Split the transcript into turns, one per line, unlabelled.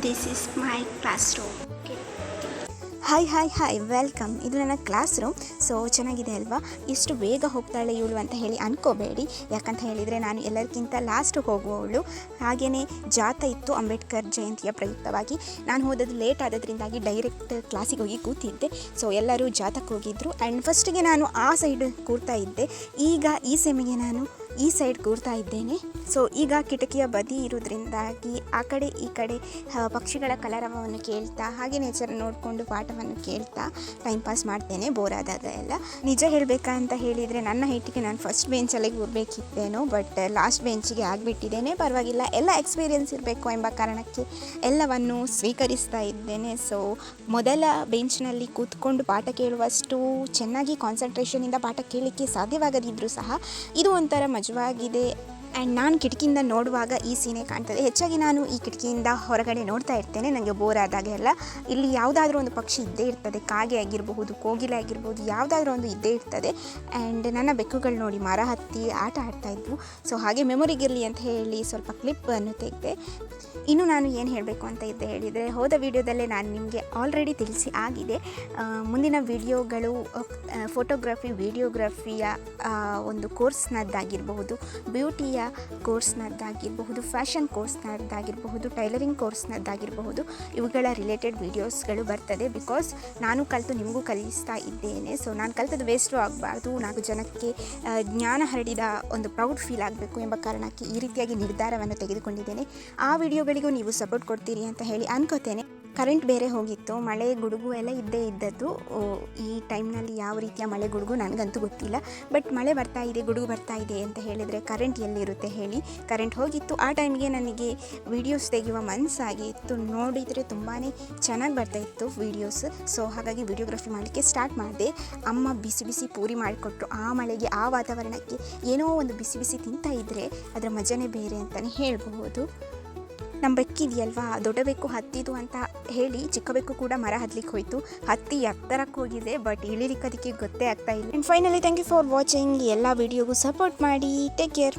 This is my classroom.
Hi welcome. ಇದು ನನ್ನ class room. So ಚೆನ್ನಾಗಿದೆ ಅಲ್ವಾ? ಎಷ್ಟು ಬೇಗ ಹೋಗ್ತಾಳೆ ಇವಳು ಅಂತ ಹೇಳಿ ಅನ್ಕೋಬೇಡಿ. ಯಾಕಂತ ಹೇಳಿದರೆ ನಾನು ಎಲ್ಲರಿಗಿಂತ ಲಾಸ್ಟ್ ಹೋಗುವವಳು. ಹಾಗೆಯೇ ಜಾಥಾ ಇತ್ತು ಅಂಬೇಡ್ಕರ್ ಜಯಂತಿಯ ಪ್ರಯುಕ್ತವಾಗಿ. ನಾನು ಹೋದದ್ದು ಲೇಟ್ ಆದದ್ರಿಂದಾಗಿ ಡೈರೆಕ್ಟ್ ಕ್ಲಾಸಿಗೆ ಹೋಗಿ ಕೂತಿದ್ದೆ. ಸೊ ಎಲ್ಲರೂ ಜಾಥಾಕ್ಕೆ ಹೋಗಿದ್ದರು ಆ್ಯಂಡ್ ಫಸ್ಟಿಗೆ ನಾನು ಆ ಸೈಡ್ ಕೂರ್ತಾ ಇದ್ದೆ. ಈಗ ಈ ಸೆಮಿಗೆ ನಾನು ಈ ಸೈಡ್ ಕೂರ್ತಾ ಇದ್ದೇನೆ. ಸೊ ಈಗ ಕಿಟಕಿಯ ಬದಿ ಇರೋದ್ರಿಂದಾಗಿ ಆ ಕಡೆ ಈ ಕಡೆ ಪಕ್ಷಿಗಳ ಕಲರವವನ್ನು ಕೇಳ್ತಾ ಹಾಗೆ ನೇಚರ್ ನೋಡಿಕೊಂಡು ಪಾಠವನ್ನು ಕೇಳ್ತಾ ಟೈಮ್ ಪಾಸ್ ಮಾಡ್ತೇನೆ ಬೋರ್ ಆದಾಗ ಎಲ್ಲ. ನಿಜ ಹೇಳಬೇಕಂತ ಹೇಳಿದರೆ ನನ್ನ ಹೈಟಿಗೆ ನಾನು ಫಸ್ಟ್ ಬೆಂಚಲ್ಲಿ ಕೂರಬೇಕಿತ್ತೇನೋ, ಬಟ್ ಲಾಸ್ಟ್ ಬೆಂಚಿಗೆ ಆಗಿಬಿಟ್ಟಿದ್ದೇನೆ. ಪರವಾಗಿಲ್ಲ, ಎಲ್ಲ ಎಕ್ಸ್ಪೀರಿಯೆನ್ಸ್ ಇರಬೇಕು ಎಂಬ ಕಾರಣಕ್ಕೆ ಎಲ್ಲವನ್ನು ಸ್ವೀಕರಿಸ್ತಾ ಇದ್ದೇನೆ. ಸೊ ಮೊದಲ ಬೆಂಚ್ನಲ್ಲಿ ಕೂತ್ಕೊಂಡು ಪಾಠ ಕೇಳುವಷ್ಟು ಚೆನ್ನಾಗಿ ಕಾನ್ಸಂಟ್ರೇಷನಿಂದ ಪಾಠ ಕೇಳಲಿಕ್ಕೆ ಸಾಧ್ಯವಾಗದಿದ್ದರೂ ಸಹ ಇದು ಒಂಥರ ಮಜವಾಗಿದೆ. ಆ್ಯಂಡ್ ನಾನು ಕಿಟಕಿಯಿಂದ ನೋಡುವಾಗ ಈ ಸೀನೆ ಕಾಣ್ತದೆ. ಹೆಚ್ಚಾಗಿ ನಾನು ಈ ಕಿಟಕಿಯಿಂದ ಹೊರಗಡೆ ನೋಡ್ತಾ ಇರ್ತೇನೆ ನನಗೆ ಬೋರ್ ಆದಾಗೆಲ್ಲ. ಇಲ್ಲಿ ಯಾವುದಾದ್ರೂ ಒಂದು ಪಕ್ಷಿ ಇದ್ದೇ ಇರ್ತದೆ, ಕಾಗೆ ಆಗಿರಬಹುದು, ಕೋಗಿಲೆ ಆಗಿರ್ಬೋದು, ಯಾವುದಾದ್ರೂ ಒಂದು ಇದ್ದೇ ಇರ್ತದೆ. ಆ್ಯಂಡ್ ನನ್ನ ಬೆಕ್ಕುಗಳು ನೋಡಿ ಮರ ಹತ್ತಿ ಆಟ ಆಡ್ತಾಯಿದ್ವು. ಸೊ ಹಾಗೆ ಮೆಮೊರಿಗಿರಲಿ ಅಂತ ಹೇಳಿ ಸ್ವಲ್ಪ ಕ್ಲಿಪ್ಪನ್ನು ತೆಗೆದೆ. ಇನ್ನು ನಾನು ಏನು ಹೇಳಬೇಕು ಅಂತ ಇದ್ದೆ ಹೇಳಿದರೆ, ಹೋದ ವಿಡಿಯೋದಲ್ಲೇ ನಾನು ನಿಮಗೆ ಆಲ್ರೆಡಿ ತಿಳಿಸಿ ಆಗಿದೆ. ಮುಂದಿನ ವಿಡಿಯೋಗಳು ಫೋಟೋಗ್ರಫಿ ವಿಡಿಯೋಗ್ರಫಿಯ ಒಂದು ಕೋರ್ಸ್ನದ್ದಾಗಿರಬಹುದು, ಬ್ಯೂಟಿಯ ಕೋರ್ಸ್ನದ್ದಾಗಿರಬಹುದು, ಫ್ಯಾಷನ್ ಕೋರ್ಸ್ನದ್ದಾಗಿರಬಹುದು, ಟೈಲರಿಂಗ್ ಕೋರ್ಸ್ನದ್ದಾಗಿರಬಹುದು, ಇವುಗಳ ರಿಲೇಟೆಡ್ ವೀಡಿಯೋಸ್ಗಳು ಬರ್ತದೆ. ಬಿಕಾಸ್ ನಾನು ಕಲಿತು ನಿಮಗೂ ಕಲಿಸ್ತಾ ಇದ್ದೇನೆ. ಸೊ ನಾನು ಕಲಿತದ್ದು ವೇಸ್ಟು ಆಗಬಾರ್ದು, 4 ಜನಕ್ಕೆ ಜ್ಞಾನ ಹರಡಿದ ಒಂದು ಪ್ರೌಡ್ ಫೀಲ್ ಆಗಬೇಕು ಎಂಬ ಕಾರಣಕ್ಕೆ ಈ ರೀತಿಯಾಗಿ ನಿರ್ಧಾರವನ್ನು ತೆಗೆದುಕೊಂಡಿದ್ದೇನೆ. ಆ ವಿಡಿಯೋಗಳಿಗೂ ನೀವು ಸಪೋರ್ಟ್ ಕೊಡ್ತೀರಿ ಅಂತ ಹೇಳಿ ಅನ್ಕೋತೇನೆ. ಕರೆಂಟ್ ಬೇರೆ ಹೋಗಿತ್ತು, ಮಳೆ ಗುಡುಗು ಎಲ್ಲ ಇದ್ದೇ ಇದ್ದದ್ದು. ಈ ಟೈಮ್ನಲ್ಲಿ ಯಾವ ರೀತಿಯ ಮಳೆ ಗುಡುಗು ನನಗಂತೂ ಗೊತ್ತಿಲ್ಲ. ಬಟ್ ಮಳೆ ಬರ್ತಾ ಇದೆ, ಗುಡುಗು ಬರ್ತಾ ಇದೆ ಅಂತ ಹೇಳಿದರೆ ಕರೆಂಟ್ ಎಲ್ಲಿರುತ್ತೆ ಹೇಳಿ? ಕರೆಂಟ್ ಹೋಗಿತ್ತು. ಆ ಟೈಮಿಗೆ ನನಗೆ ವೀಡಿಯೋಸ್ ತೆಗೆಯುವ ಮನಸ್ಸಾಗಿತ್ತು. ನೋಡಿದರೆ ತುಂಬಾ ಚೆನ್ನಾಗಿ ಬರ್ತಾಯಿತ್ತು ವೀಡಿಯೋಸ್. ಸೊ ಹಾಗಾಗಿ ವಿಡಿಯೋಗ್ರಫಿ ಮಾಡಲಿಕ್ಕೆ ಸ್ಟಾರ್ಟ್ ಮಾಡಿದೆ. ಅಮ್ಮ ಬಿಸಿ ಬಿಸಿ ಪೂರಿ ಮಾಡಿಕೊಟ್ರು. ಆ ಮಳೆಗೆ, ಆ ವಾತಾವರಣಕ್ಕೆ ಏನೋ ಒಂದು ಬಿಸಿ ಬಿಸಿ ತಿಂತಾ ಇದ್ದರೆ ಅದರ ಮಜನೇ ಬೇರೆ ಅಂತಲೇ ಹೇಳ್ಬಹುದು. ನಮ್ಮ ಬೆಕ್ಕಿದೆಯಲ್ವಾ, ದೊಡ್ಡ ಬೆಕ್ಕು ಹತ್ತಿದು ಅಂತ ಹೇಳಿ ಚಿಕ್ಕ ಬೆಕ್ಕು ಕೂಡ ಮರ ಹತ್ತಲಿಕ್ಕೆ ಹೋಯಿತು. ಹತ್ತಿ ಎತ್ತರಕ್ಕೆ ಹೋಗಿದೆ, ಬಟ್ ಇಳಿಲಿಕ್ಕೆ ಅದಕ್ಕೆ ಗೊತ್ತೇ ಆಗ್ತಾ ಇಲ್ಲ. And finally thank you for watching. ಎಲ್ಲ ವಿಡಿಯೋಗೂ ಸಪೋರ್ಟ್ ಮಾಡಿ. Take care.